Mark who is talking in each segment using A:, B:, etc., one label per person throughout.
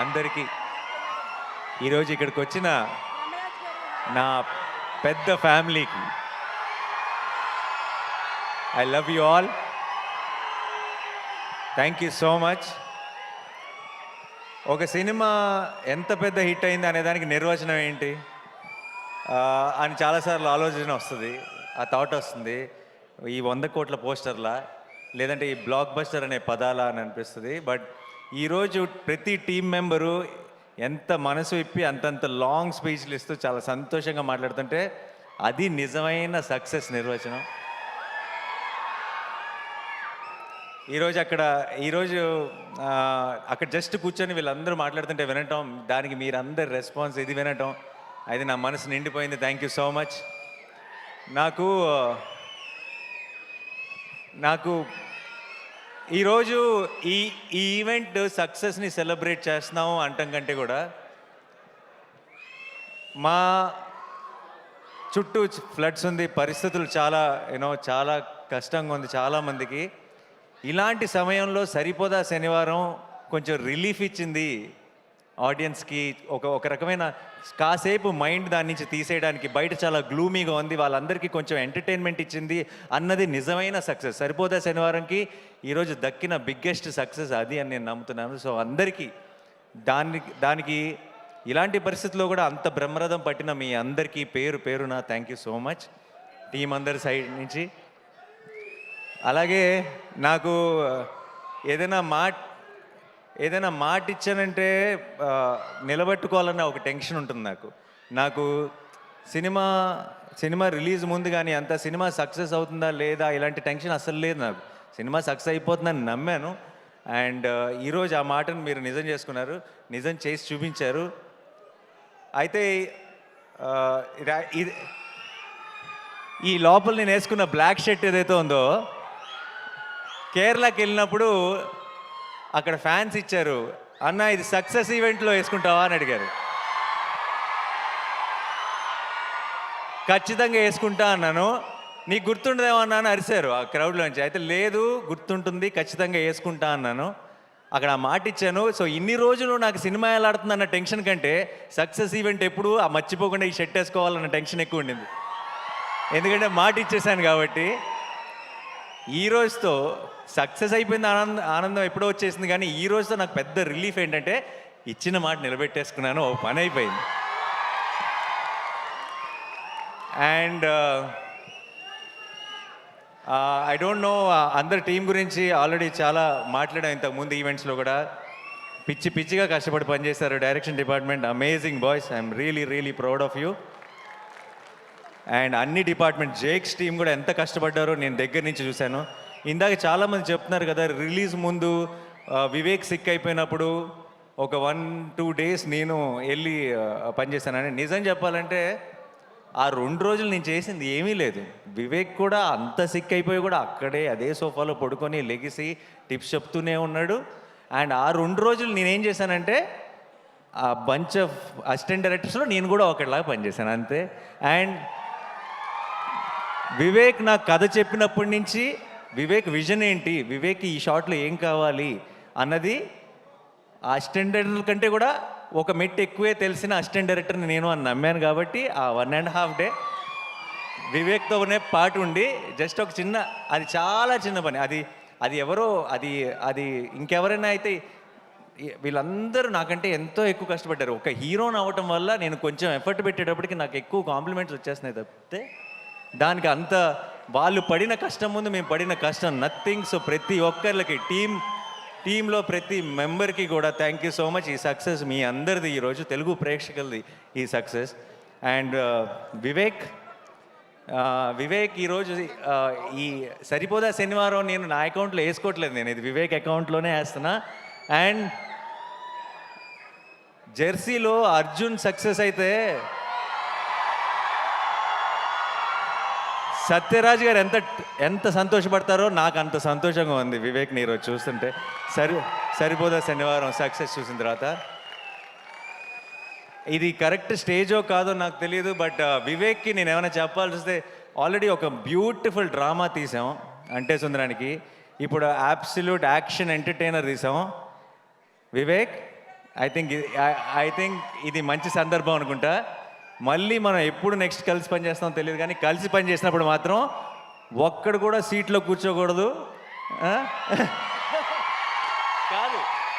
A: అందరికీ ఈరోజు ఇక్కడికి వచ్చిన నా పెద్ద ఫ్యామిలీకి I love you all. Thank you so much. ఒక సినిమా ఎంత పెద్ద హిట్ అయింది అనే దానికి నిర్వచనం ఏంటి అని చాలాసార్లు ఆలోచన వస్తుంది, ఆ థాట్ వస్తుంది. ఈ 100 కోట్ల పోస్టర్లా లేదంటే ఈ బ్లాక్ బస్టర్ అనే పదాలా అని అనిపిస్తుంది. బట్ ఈరోజు ప్రతి టీం మెంబరు ఎంత మనసు ఇప్పి అంతంత లాంగ్ స్పీచ్లు ఇస్తూ చాలా సంతోషంగా మాట్లాడుతుంటే అది నిజమైన సక్సెస్ నిర్వచనం. ఈరోజు అక్కడ జస్ట్ కూర్చొని వీళ్ళందరూ మాట్లాడుతుంటే వినటం, దానికి మీరందరు రెస్పాన్స్ ఇది వినటం, అది నా మనసు నిండిపోయింది. Thank you so much. నాకు ఈరోజు ఈ ఈవెంట్ సక్సెస్ని సెలబ్రేట్ చేస్తున్నాము అంటాం కంటే కూడా మా చుట్టూ ఫ్లడ్స్ ఉంది, పరిస్థితులు చాలా చాలా కష్టంగా ఉంది చాలామందికి. ఇలాంటి సమయంలో సరిపోదా శనివారం కొంచెం రిలీఫ్ ఇచ్చింది ఆడియన్స్కి. ఒక రకమైన కాసేపు మైండ్ దాని నుంచి తీసేయడానికి. బయట చాలా గ్లూమీగా ఉంది, వాళ్ళందరికీ కొంచెం ఎంటర్టైన్మెంట్ ఇచ్చింది అన్నది నిజమైన సక్సెస్. సరిపోదా శనివారంకి ఈరోజు దక్కిన బిగ్గెస్ట్ సక్సెస్ అది అని నేను నమ్ముతున్నాను. సో అందరికీ దానికి ఇలాంటి పరిస్థితుల్లో కూడా అంత బ్రహ్మరథం పట్టిన మీ అందరికీ పేరున thank you so much team అందరి సైడ్ నుంచి. అలాగే నాకు ఏదైనా మాట ఇచ్చానంటే నిలబెట్టుకోవాలన్న ఒక టెన్షన్ ఉంటుంది నాకు సినిమా రిలీజ్ ముందు కానీ అంత సినిమా సక్సెస్ అవుతుందా లేదా ఇలాంటి టెన్షన్ అసలు లేదు నాకు. సినిమా సక్సెస్ అయిపోతుందని నమ్మాను. అండ్ ఈరోజు ఆ మాటను మీరు నిజం చేసుకున్నారు, నిజం చేసి చూపించారు. అయితే ఈ లోపల నేను వేసుకున్న బ్లాక్ షర్ట్ ఏదైతే ఉందో కేరళకి వెళ్ళినప్పుడు అక్కడ ఫ్యాన్స్ ఇచ్చారు, అన్న ఇది సక్సెస్ ఈవెంట్లో వేసుకుంటావా అని అడిగారు. ఖచ్చితంగా వేసుకుంటా అన్నాను. నీకు గుర్తుండదేమో అన్నాను, అరిశారు ఆ క్రౌడ్లోంచి. అయితే లేదు గుర్తుంటుంది, ఖచ్చితంగా వేసుకుంటా అన్నాను. అక్కడ ఆ మాట ఇచ్చాను. సో ఇన్ని రోజులు నాకు సినిమా ఎలా ఆడుతుంది అన్న టెన్షన్ కంటే సక్సెస్ ఈవెంట్ ఎప్పుడు ఆ మర్చిపోకుండా ఈ షర్ట్ వేసుకోవాలన్న టెన్షన్ ఎక్కువ ఉండింది. ఎందుకంటే మాట ఇచ్చేసాను కాబట్టి. ఈ రోజుతో సక్సెస్ అయిపోయింది, ఆనందం ఎప్పుడో వచ్చేసింది. కానీ ఈ రోజుతో నాకు పెద్ద రిలీఫ్ ఏంటంటే ఇచ్చిన మాట నిలబెట్టేసుకున్నాను, ఓ పని అయిపోయింది. అండ్ ఐ డోంట్ నో, అందరి టీం గురించి ఆల్రెడీ చాలా మాట్లాడాం ఇంతకుముందు ఈవెంట్స్లో కూడా. పిచ్చిగా కష్టపడి పనిచేశారు direction department. Amazing boys, I'm really proud of you. And అన్ని డిపార్ట్మెంట్, జేక్స్ టీం కూడా ఎంత కష్టపడ్డారో నేను దగ్గర నుంచి చూశాను. ఇందాక చాలామంది చెప్తున్నారు కదా, రిలీజ్ ముందు వివేక్ సిక్ అయిపోయినప్పుడు ఒక 1-2 డేస్ నేను వెళ్ళి పనిచేశానని. నిజం చెప్పాలంటే ఆ 2 రోజులు నేను చేసింది ఏమీ లేదు. వివేక్ కూడా అంత సిక్ అయిపోయి కూడా అక్కడే అదే సోఫాలో పడుకొని లెగిసి టిప్స్ చెప్తూనే ఉన్నాడు. అండ్ ఆ 2 రోజులు నేనేం చేశానంటే ఆ బంచ్ ఆఫ్ అసిస్టెంట్ డైరెక్టర్స్లో నేను కూడా ఒకటిలాగా పనిచేశాను అంతే. అండ్ వివేక్ నాకు కథ చెప్పినప్పటి నుంచి వివేక్ విజన్ ఏంటి, వివేక్ ఈ షాట్లో ఏం కావాలి అన్నది ఆ అసిస్టెంట్ డైరెక్టర్ కంటే కూడా ఒక మెట్టు ఎక్కువే తెలిసిన అసిస్టెంట్ డైరెక్టర్ని నేను అని నమ్మాను. కాబట్టి ఆ 1.5 డే వివేక్తోనే పాటు ఉండి జస్ట్ ఒక చిన్న, అది చాలా చిన్న పని, అది ఎవరో అది ఇంకెవరైనా అయితే వీళ్ళందరూ నాకంటే ఎంతో ఎక్కువ కష్టపడ్డారు. ఒక హీరోని అవ్వటం వల్ల నేను కొంచెం ఎఫర్ట్ పెట్టేటప్పటికి నాకు ఎక్కువ కాంప్లిమెంట్స్ వచ్చేస్తున్నాయి తప్పితే దానికి అంత వాళ్ళు పడిన కష్టం ముందు మేము పడిన కష్టం నథింగ్. సో ప్రతి ఒక్కరికి టీంలో ప్రతి మెంబర్కి కూడా థ్యాంక్ యూ సో మచ్. ఈ సక్సెస్ మీ అందరిది, ఈరోజు తెలుగు ప్రేక్షకులది ఈ సక్సెస్. అండ్ వివేక్ ఈరోజు ఈ సరిపోదా శనివారం నేను నా అకౌంట్లో వేసుకోవట్లేదు, నేను ఇది వివేక్ అకౌంట్లోనే వేస్తున్నా. అండ్ జెర్సీలో అర్జున్ సక్సెస్ అయితే సత్యరాజ్ గారు ఎంత సంతోషపడతారో నాకు అంత సంతోషంగా ఉంది వివేక్ని ఈరోజు చూస్తుంటే. సరిపోదా శనివారం సక్సెస్ చూసిన తర్వాత. ఇది కరెక్ట్ స్టేజో కాదో నాకు తెలియదు, బట్ వివేక్కి నేను ఏమైనా చెప్పాల్సి వస్తే ఆల్రెడీ ఒక బ్యూటిఫుల్ డ్రామా తీసాం అంటే సుందరానికి. ఇప్పుడు అబ్సల్యూట్ యాక్షన్ ఎంటర్టైనర్ తీసాం. వివేక్ ఐ థింక్ ఇది మంచి సందర్భం అనుకుంటా. మళ్ళీ మనం ఎప్పుడు నెక్స్ట్ కలిసి పని చేస్తామో తెలియదు, కానీ కలిసి పని చేసినప్పుడు మాత్రం ఒక్కడు కూడా సీట్లో కూర్చోకూడదు. ఆ? కాదు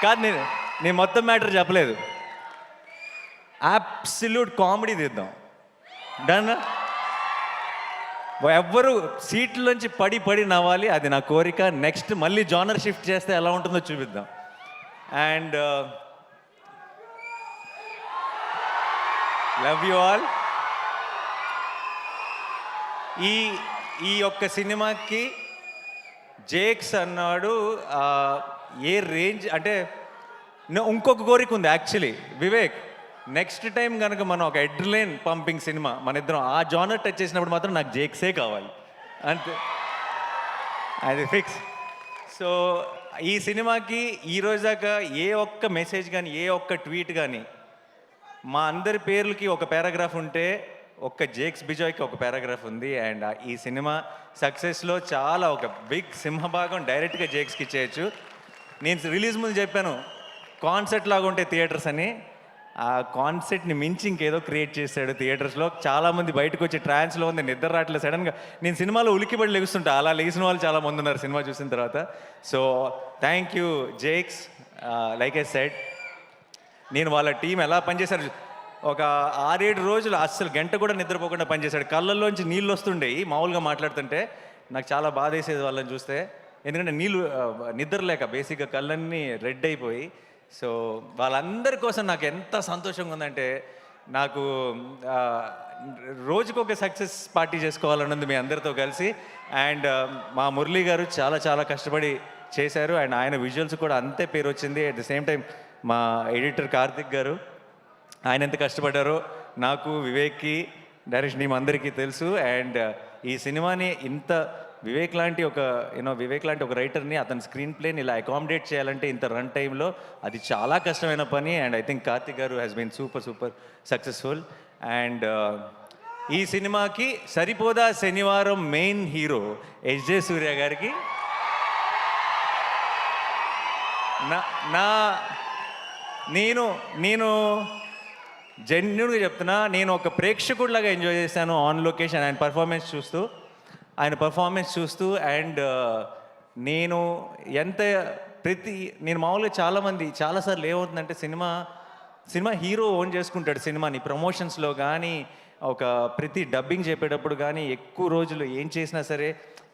A: కాదు నేను మొత్తం మ్యాటర్ చెప్పలేదు. అబ్సల్యూట్ కామెడీ తీద్దాం. డన్. ఎవ్వరు సీట్లోంచి పడి పడి నవ్వాలి, అది నా కోరిక. నెక్స్ట్ మళ్ళీ జానర్ షిఫ్ట్ చేస్తే ఎలా ఉంటుందో చూపిద్దాం. And love you all. ఈ ఒక్క సినిమాకి జేక్స్ అన్నాడు ఏ రేంజ్ అంటే, ఇంకొక కోరిక ఉంది యాక్చువల్లీ వివేక్. నెక్స్ట్ టైం కనుక మనం ఒక ఎడ్రిలైన్ పంపింగ్ సినిమా మన ఇద్దరం ఆ జానర్ టచ్ చేసినప్పుడు మాత్రం నాకు జేక్సే కావాలి అంతే, అది ఫిక్స్. సో ఈ సినిమాకి ఈరోజు దాకా ఏ ఒక్క మెసేజ్ కానీ ఏ ఒక్క ట్వీట్ కానీ, మా అందరి పేర్లకి ఒక పారాగ్రాఫ్ ఉంటే ఒక్క జేక్స్ బిజాయ్కి ఒక పారాగ్రాఫ్ ఉంది. అండ్ ఈ సినిమా సక్సెస్లో చాలా ఒక బిగ్ సింహభాగం డైరెక్ట్గా జేక్స్కి ఇచ్చేయచ్చు. నేను రిలీజ్ ముందు చెప్పాను కాన్సెప్ట్ లాగా ఉంటే థియేటర్స్ అని. ఆ కాన్సెప్ట్ని మించి ఇంకేదో క్రియేట్ చేశాడు థియేటర్స్లో. చాలామంది బయటకు వచ్చి ట్రాన్స్లో ఉంది, నిద్ర రావట్లేదు. సడన్గా నేను సినిమాలో ఉలికిపడి లెగుస్తుంటా, అలా లెగిసిన వాళ్ళు చాలా మంది ఉన్నారు సినిమా చూసిన తర్వాత. So thank you Jakes. Like I said, నేను వాళ్ళ టీం ఎలా పనిచేశారు, ఒక 6-7 రోజులు అస్సలు గంట కూడా నిద్రపోకుండా పనిచేశాడు. కళ్ళల్లోంచి నీళ్ళు వస్తుండేవి మామూలుగా మాట్లాడుతుంటే. నాకు చాలా బాధ వేసేది వాళ్ళని చూస్తే, ఎందుకంటే నిద్ర లేక బేసిక్గా కళ్ళన్నీ రెడ్ అయిపోయి. సో వాళ్ళందరి కోసం నాకు ఎంత సంతోషంగా ఉందంటే, నాకు రోజుకొక సక్సెస్ పార్టీ చేసుకోవాలన్నది మీ అందరితో కలిసి. అండ్ మా మురళీ గారు చాలా చాలా కష్టపడి చేశారు, అండ్ ఆయన విజువల్స్ కూడా అంతే పేరు వచ్చింది. అట్ ద సేమ్ టైం మా ఎడిటర్ కార్తిక్ గారు, ఆయన ఎంత కష్టపడ్డారో నాకు, వివేక్కి, డైరెక్షన్ టీం అందరికీ తెలుసు. అండ్ ఈ సినిమాని ఇంత వివేక్ లాంటి ఒక రైటర్ని అతని స్క్రీన్ ప్లేని ఇలా అకామిడేట్ చేయాలంటే ఇంత రన్ టైంలో అది చాలా కష్టమైన పని. And I think Karthik garu has been super successful. And ఈ సినిమాకి సరిపోదా శనివారం మెయిన్ హీరో ఎస్జే సూర్య గారికి నేను జెన్యున్గా చెప్తున్నా, నేను ఒక ప్రేక్షకుడిలాగా ఎంజాయ్ చేశాను ఆన్ లొకేషన్ ఆయన పర్ఫార్మెన్స్ చూస్తూ. అండ్ నేను మామూలుగా చాలాసార్లు ఏమవుతుందంటే, సినిమా హీరో ఓన్ చేసుకుంటాడు సినిమాని. ప్రమోషన్స్లో కానీ ప్రతి డబ్బింగ్ చెప్పేటప్పుడు కానీ ఎక్కువ రోజులు ఏం చేసినా సరే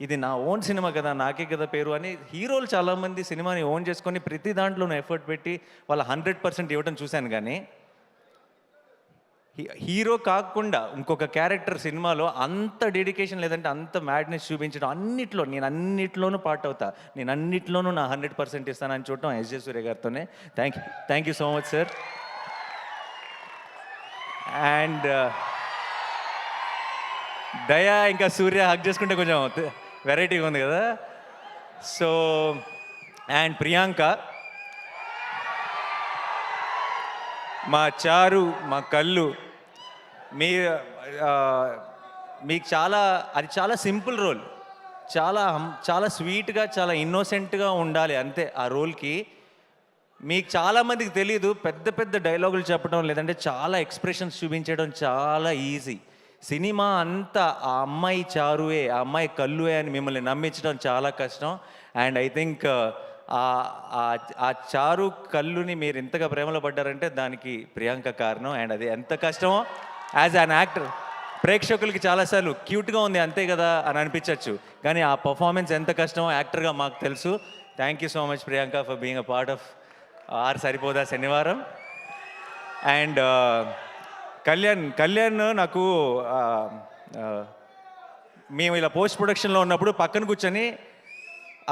A: ఇది నా ఓన్ సినిమా కదా, నాకే కదా పేరు అని హీరోలు చాలామంది సినిమాని ఓన్ చేసుకొని ప్రతి దాంట్లోనూ ఎఫర్ట్ పెట్టి వాళ్ళ 100% ఇవ్వడం చూశాను. కానీ హీరో కాకుండా ఇంకొక క్యారెక్టర్ సినిమాలో అంత డెడికేషన్ లేదంటే అంత మ్యాడ్నెస్ చూపించడం, నేను అన్నిట్లోనూ పార్ట్ అవుతా, నేను అన్నిట్లోనూ నా 100% ఇస్తానని చూడటం ఎస్జే సూర్య గారితోనే. Thank you so much sir. And Daya ఇంకా సూర్య హక్ చేసుకుంటే కొంచెం వెరైటీగా ఉంది కదా. సో అండ్ ప్రియాంక, మా చారు, మా కళ్ళు, మీకు చాలా సింపుల్ రోల్, చాలా స్వీట్గా, చాలా ఇన్నోసెంట్గా ఉండాలి అంతే ఆ రోల్కి. మీకు చాలామందికి తెలీదు, పెద్ద డైలాగులు చెప్పడం లేదంటే చాలా ఎక్స్ప్రెషన్స్ చూపించడం చాలా ఈజీ. సినిమా అంతా ఆ అమ్మాయి చారువే, ఆ అమ్మాయి కళ్ళువే అని మిమ్మల్ని నమ్మించడం చాలా కష్టం. అండ్ ఐ థింక్ ఆ చారు కళ్ళుని మీరు ఎంతగా ప్రేమలో పడ్డారంటే దానికి ప్రియాంక కారణం. అండ్ అది ఎంత కష్టమో యాజ్ అన్ యాక్టర్ ప్రేక్షకులకి చాలాసార్లు క్యూట్గా ఉంది అంతే కదా అని అనిపించవచ్చు, కానీ ఆ పర్ఫార్మెన్స్ ఎంత కష్టమో యాక్టర్గా మాకు తెలుసు. Thank you so much Priyanka for being a part of our Saripodhaa Sanivaaram. And Kalyan నాకు మేము ఇలా పోస్ట్ ప్రొడక్షన్లో ఉన్నప్పుడు పక్కన కూర్చొని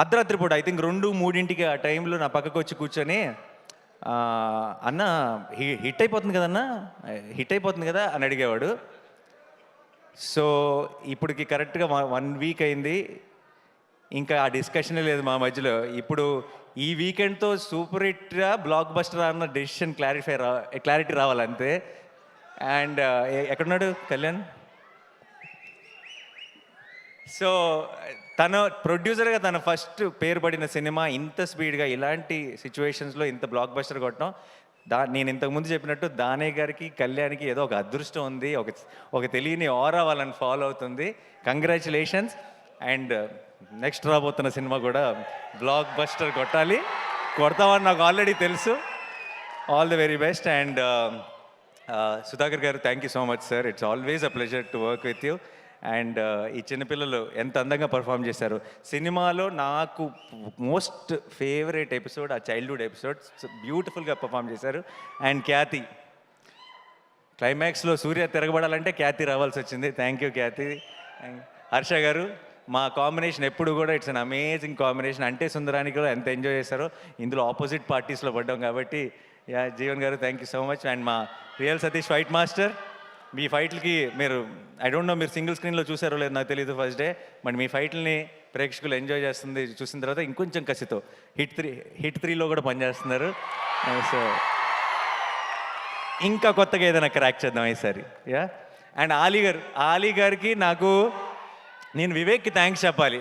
A: అర్ధరాత్రి పూట ఐ థింక్ 2-3 ఆ టైంలో నా పక్కకు వచ్చి కూర్చొని, అన్న హిట్ అయిపోతుంది కదా అని అడిగేవాడు. సో ఇప్పటికి కరెక్ట్గా 1 వీక్ అయింది, ఇంకా ఆ డిస్కషనే లేదు మా మధ్యలో. ఇప్పుడు ఈ వీకెండ్తో సూపర్ హిట్గా బ్లాక్ బస్టర్ అన్న డెసిషన్ క్లారిటీ రావాలంతే. అండ్ ఎక్కడున్నాడు కళ్యాణ్? సో తన ప్రొడ్యూసర్గా తన ఫస్ట్ పేరు పడిన సినిమా ఇంత స్పీడ్గా ఇలాంటి సిచ్యువేషన్స్లో ఇంత బ్లాక్ బస్టర్ కొట్టడం నేను ఇంతకుముందు చెప్పినట్టు దానే గారికి కళ్యాణ్కి ఏదో ఒక అదృష్టం ఉంది, ఒక తెలియని ఆరా వాళ్ళని ఫాలో అవుతుంది. కంగ్రాచులేషన్స్. అండ్ నెక్స్ట్ రాబోతున్న సినిమా కూడా బ్లాక్ బస్టర్ కొడతామని నాకు ఆల్రెడీ తెలుసు. All the very best. And Sudhakar గారు, thank you so much sir. It's always a pleasure to work with you. And ఈ చిన్నపిల్లలు ఎంత అందంగా పర్ఫామ్ చేశారు. సినిమాలో నాకు మోస్ట్ ఫేవరెట్ ఎపిసోడ్ ఆ చైల్డ్హుడ్ ఎపిసోడ్. బ్యూటిఫుల్గా పర్ఫామ్ చేశారు. అండ్ ఖ్యాతి, క్లైమాక్స్లో సూర్య తిరగబడాలంటే ఖ్యాతి రావాల్సి వచ్చింది. థ్యాంక్ యూ ఖ్యాతి. హర్ష గారు, మా కాంబినేషన్ ఎప్పుడు కూడా ఇట్స్ అన్ అమేజింగ్ కాంబినేషన్. అంటే సుందరానికి కూడా ఎంత ఎంజాయ్ చేశారో, ఇందులో ఆపోజిట్ పార్టీస్లో పడ్డాం కాబట్టి. యా జీవన్ గారు, thank you so much. And మా రియల్ సతీష్ ఫైట్ మాస్టర్, మీ ఫైట్లకి మీరు ఐ డోంట్ నో మీరు సింగిల్ స్క్రీన్లో చూసారో లేదు నాకు తెలియదు ఫస్ట్ డే, బట్ మీ ఫైట్లని ప్రేక్షకులు ఎంజాయ్ చేస్తుంది చూసిన తర్వాత ఇంకొంచెం కసితో హిట్ 3లో కూడా పనిచేస్తున్నారు. సో ఇంకా కొత్తగా ఏదైనా క్రాక్ చేద్దాం ఈసారి. యా. అండ్ ఆలీ గారికి నేను వివేక్కి థ్యాంక్స్ చెప్పాలి.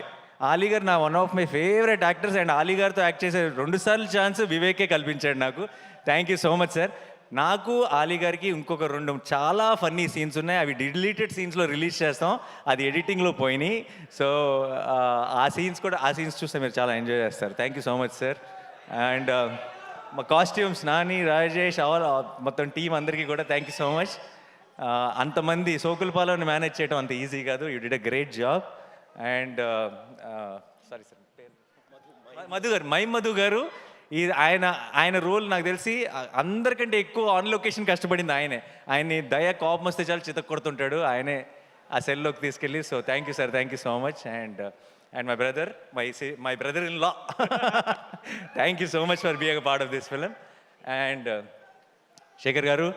A: ఆలీ గారు నా one of my favourite actors. And Ali గారితో యాక్ట్ చేసే 2 సార్లు ఛాన్స్ వివేకే కల్పించాడు నాకు. Thank you so much sir. నాకు ఆలీ గారికి ఇంకొక 2 చాలా ఫన్నీ సీన్స్ ఉన్నాయి. అవి డిలీటెడ్ సీన్స్లో రిలీజ్ చేస్తాం, అది ఎడిటింగ్లో పోయినాయి. సో ఆ సీన్స్ చూస్తే మీరు చాలా ఎంజాయ్ చేస్తారు. Thank you so much sir. And మా కాస్ట్యూమ్స్ నాని, రాజేష్, మొత్తం టీం అందరికీ కూడా థ్యాంక్ యూ సో మచ్. అంతమంది సోకులపాలను మేనేజ్ చేయడం అంత ఈజీ కాదు. You did a great job. And sorry sir, Madhu గారు ఆయన రోల్ నాకు తెలిసి అందరికంటే ఎక్కువ ఆన్ లొకేషన్ కష్టపడింది ఆయన్ని దయ కోపం వస్తే చాలు చితక్ కొడుతుంటాడు ఆయనే ఆ సెల్లోకి తీసుకెళ్ళి. So thank you sir, thank you so much. And my brother in law, thank you so much for being a part of this film. And Shekhar garu,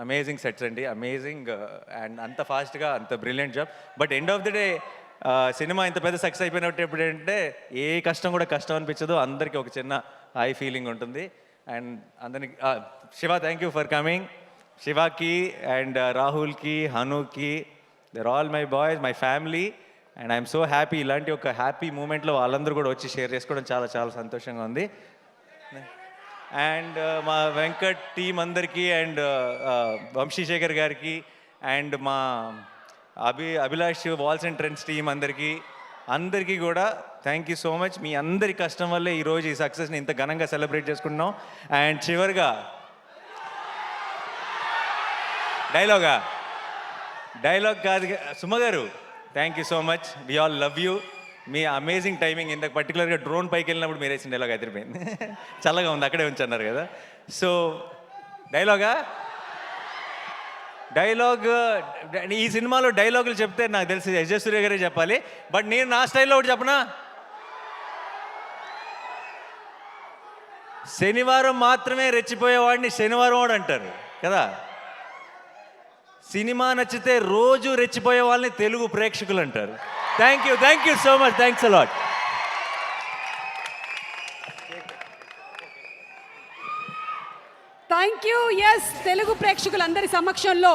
A: amazing sets అండి, అమేజింగ్. అండ్ అంత ఫాస్ట్గా అంత brilliant job. But end of the day సినిమా ఇంత పెద్ద success అయిపోయినట్టు ఎప్పుడంటే ఏ కష్టం కూడా కష్టం అనిపించదు, అందరికీ ఒక చిన్న హై ఫీలింగ్ ఉంటుంది. అండ్ అందరికి Shiva, thank you for coming. శివాకి అండ్ రాహుల్కి, హనుకి, they're all my boys, my family. And I'm so happy. ఇలాంటి ఒక హ్యాపీ మూమెంట్లో వాళ్ళందరూ కూడా వచ్చి షేర్ చేసుకోవడం చాలా చాలా సంతోషంగా ఉంది. అండ్ మా వెంకట్ టీం అందరికీ, అండ్ వంశీశేఖర్ గారికి, అండ్ మా Abhilash walls and trends team అందరికీ కూడా థ్యాంక్ యూ సో మచ్. మీ అందరి కష్టం వల్లే ఈరోజు ఈ సక్సెస్ని ఇంత ఘనంగా సెలబ్రేట్ చేసుకుంటున్నాం. అండ్ చివరిగా డైలాగ్ కాదు Suma garu, thank you so much. We all love you. మీ అమేజింగ్ టైమింగ్. ఇంత పర్టికులర్గా డ్రోన్ పైకి వెళ్ళినప్పుడు మీరు వేసిన డైలాగ్ అదిరిపోయింది. చల్లగా ఉంది, అక్కడే ఉంచన్నారు కదా. సో డైలాగ్ ఈ సినిమాలో డైలాగులు చెప్తే నాకు తెలిసి ఎస్ జే సూర్య గారే చెప్పాలి. బట్ నేను నా స్టైల్లో ఒకటి చెప్పనా, శనివారం మాత్రమే రెచ్చిపోయేవాడిని శనివారం వాడు అంటారు కదా. సినిమా నచ్చితే రోజు రెచ్చిపోయే వాళ్ళని తెలుగు ప్రేక్షకులు అంటారు. Thank you so much. Thanks a lot.
B: Thank you. Yes, Telugu ప్రేక్షకులందరి సమక్షంలో